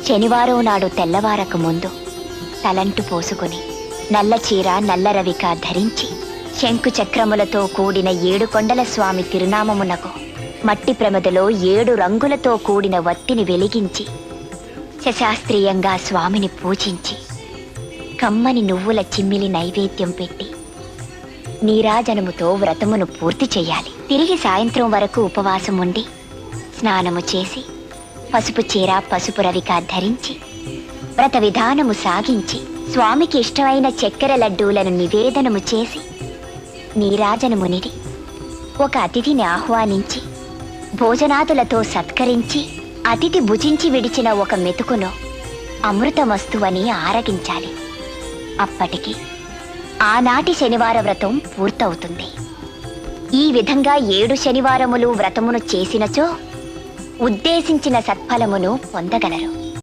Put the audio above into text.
శనివారం నాడు తెల్లవారక ముందు తలంటు పోసుకుని నల్ల చీర నల్ల రవిక ధరించి శంకు చక్రములతో కూడిన 7 కొండల స్వామి తిరునామమునకు మట్టి ప్రమదలో 7 రంగులతో కూడిన వత్తిని వెలిగించి శశాస్త్రీయంగా స్వామిని పూజించి కమ్మని నువ్వుల చిమ్మిలి నైవేద్యం పెట్టి నీరాజనముతో వ్రతమును పూర్తి చేయాలి. తిరిగి సాయంత్రం వరకు ఉపవాసం ఉండి స్నానము చేసి పసుపు చీర పసుపు రవిక ధరించి వ్రత విధానము సాగించి స్వామికి ఇష్టమైన చక్కెర లడ్డూలను నివేదనము చేసి నీరాజనమునిడి ఒక అతిథిని ఆహ్వానించి భోజనాదులతో సత్కరించి అతిథి భుజించి విడిచిన ఒక మెతుకును అమృతమస్తువని ఆరగించాలి. అప్పటికి ఆనాటి శనివార వ్రతం పూర్తవుతుంది. ఈ విధంగా 7 శనివారములు వ్రతమును చేసినచో ఉద్దేశించిన సత్ఫలమును పొందగలరు.